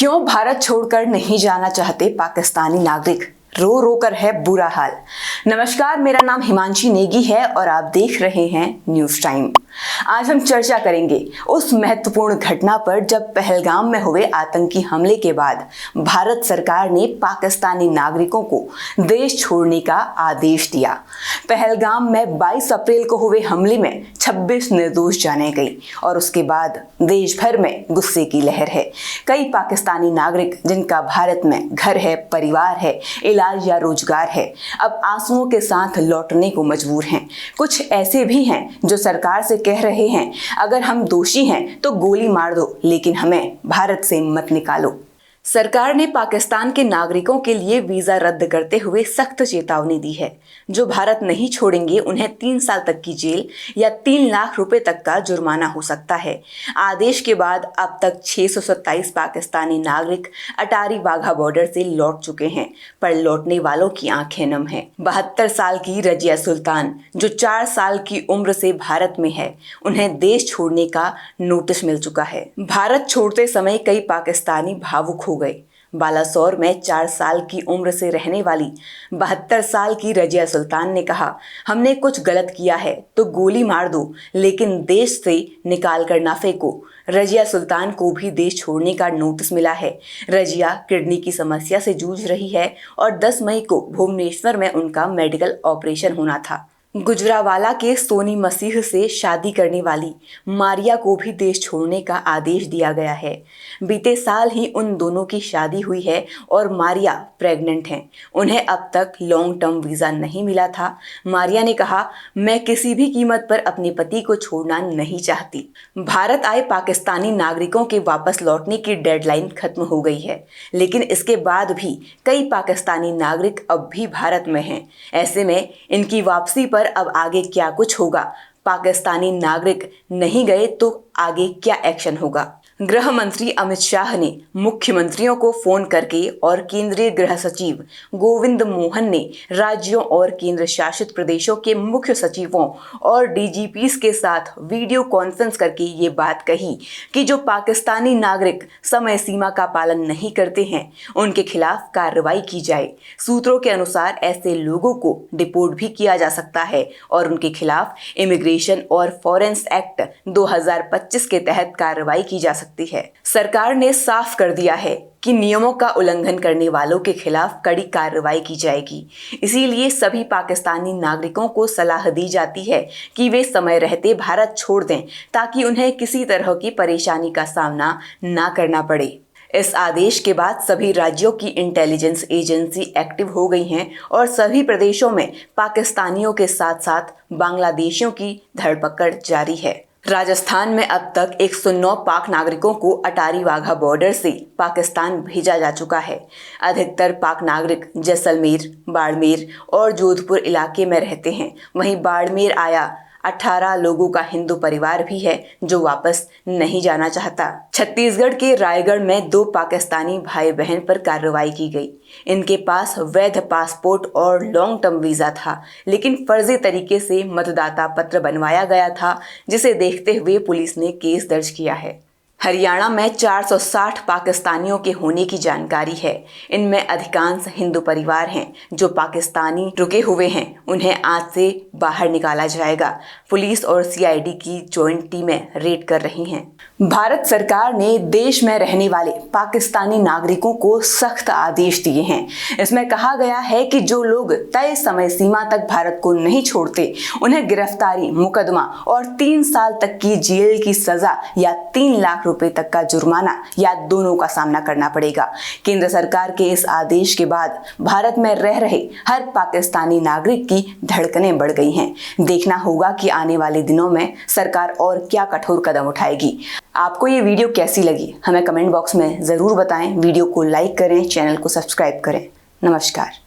क्यों भारत छोड़कर नहीं जाना चाहते पाकिस्तानी नागरिक, रो रो कर है बुरा हाल। नमस्कार, मेरा नाम हिमांशी नेगी है और आप देख रहे हैं न्यूज़ टाइम। आज हम चर्चा करेंगे उस महत्वपूर्ण घटना पर जब पहलगाम में हुए आतंकी हमले के बाद भारत सरकार ने पाकिस्तानी नागरिकों को देश छोड़ने का आदेश दिया। पहलगाम में 22 अप्रैल को हुए हमले में 26 निर्दोष जाने गई और उसके बाद देश भर में गुस्से की लहर है। कई पाकिस्तानी नागरिक जिनका भारत में घर है, परिवार है, इलाज या रोजगार है, अब आंसुओं के साथ लौटने को मजबूर हैं। कुछ ऐसे भी हैं जो सरकार से कह रहे हैं, अगर हम दोषी हैं तो गोली मार दो, लेकिन हमें भारत से मत निकालो। सरकार ने पाकिस्तान के नागरिकों के लिए वीजा रद्द करते हुए सख्त चेतावनी दी है। जो भारत नहीं छोड़ेंगे उन्हें 3 साल तक की जेल या 3 लाख रुपए तक का जुर्माना हो सकता है। आदेश के बाद अब तक 627 पाकिस्तानी नागरिक अटारी वाघा बॉर्डर से लौट चुके हैं, पर लौटने वालों की आंखें नम हैं। 72 साल की रजिया सुल्तान, जो 4 साल की उम्र से भारत में है, उन्हें देश छोड़ने का नोटिस मिल चुका है। भारत छोड़ते समय कई पाकिस्तानी भावुक हो गए। बालासोर में 4 साल की उम्र से रहने वाली 72 साल की रजिया सुल्तान ने कहा, हमने कुछ गलत किया है तो गोली मार दो, लेकिन देश से निकाल कर ना फेंको। रजिया सुल्तान को भी देश छोड़ने का नोटिस मिला है। रजिया किडनी की समस्या से जूझ रही है और 10 मई को भुवनेश्वर में उनका मेडिकल ऑपरेशन होना था। गुजरावाला के सोनी मसीह से शादी करने वाली मारिया को भी देश छोड़ने का आदेश दिया गया है। बीते साल ही उन दोनों की शादी हुई है और मारिया प्रेग्नेंट हैं। उन्हें अब तक लॉन्ग टर्म वीज़ा नहीं मिला था। मारिया ने कहा, मैं किसी भी कीमत पर अपने पति को छोड़ना नहीं चाहती। भारत आए पाकिस्तानी नागरिकों के वापस लौटने की डेडलाइन खत्म हो गई है, लेकिन इसके बाद भी कई पाकिस्तानी नागरिक अब भी भारत में हैं। ऐसे में इनकी वापसी पर अब आगे क्या कुछ होगा? पाकिस्तानी नागरिक नहीं गए तो आगे क्या एक्शन होगा? गृह मंत्री अमित शाह ने मुख्यमंत्रियों को फोन करके और केंद्रीय गृह सचिव गोविंद मोहन ने राज्यों और केंद्र शासित प्रदेशों के मुख्य सचिवों और डीजीपीस के साथ वीडियो कॉन्फ्रेंस करके ये बात कही कि जो पाकिस्तानी नागरिक समय सीमा का पालन नहीं करते हैं उनके खिलाफ कार्रवाई की जाए। सूत्रों के अनुसार ऐसे लोगों को डिपोर्ट भी किया जा सकता है और उनके खिलाफ इमिग्रेशन और फॉरेंस एक्ट 2025 के तहत कार्रवाई की जा सकती है। सरकार ने साफ कर दिया है कि नियमों का उल्लंघन करने वालों के खिलाफ कड़ी कार्रवाई की जाएगी। इसीलिए सभी पाकिस्तानी नागरिकों को सलाह दी जाती है कि वे समय रहते भारत छोड़ दें, ताकि उन्हें किसी तरह की परेशानी का सामना ना करना पड़े। इस आदेश के बाद सभी राज्यों की इंटेलिजेंस एजेंसी एक्टिव हो गई हैं और सभी प्रदेशों में पाकिस्तानियों के साथ साथ बांग्लादेशियों की धरपकड़ जारी है। राजस्थान में अब तक 109 पाक नागरिकों को अटारी वाघा बॉर्डर से पाकिस्तान भेजा जा चुका है। अधिकतर पाक नागरिक जैसलमेर, बाड़मेर और जोधपुर इलाके में रहते हैं। वहीं बाड़मेर आया 18 लोगों का हिंदू परिवार भी है जो वापस नहीं जाना चाहता। छत्तीसगढ़ के रायगढ़ में 2 पाकिस्तानी भाई बहन पर कार्रवाई की गई। इनके पास वैध पासपोर्ट और लॉन्ग टर्म वीज़ा था, लेकिन फर्जी तरीके से मतदाता पत्र बनवाया गया था, जिसे देखते हुए पुलिस ने केस दर्ज किया है। हरियाणा में 460 पाकिस्तानियों के होने की जानकारी है। इनमें अधिकांश हिंदू परिवार हैं जो पाकिस्तानी रुके हुए हैं। उन्हें आज से बाहर निकाला जाएगा। पुलिस और सीआईडी की जॉइंट टीमें रेड कर रही हैं। भारत सरकार ने देश में रहने वाले पाकिस्तानी नागरिकों को सख्त आदेश दिए हैं। इसमें कहा गया है कि जो लोग तय समय सीमा तक भारत को नहीं छोड़ते उन्हें गिरफ्तारी, मुकदमा और 3 साल तक की जेल की सजा या 3 लाख रुपए तक का जुर्माना या दोनों का सामना करना पड़ेगा। केंद्र सरकार के इस आदेश के बाद भारत में रह रहे हर पाकिस्तानी नागरिक की धड़कनें बढ़ गई हैं। देखना होगा कि आने वाले दिनों में सरकार और क्या कठोर कदम उठाएगी। आपको ये वीडियो कैसी लगी हमें कमेंट बॉक्स में जरूर बताएं। वीडियो को लाइक करें, चैनल को सब्सक्राइब करें। नमस्कार।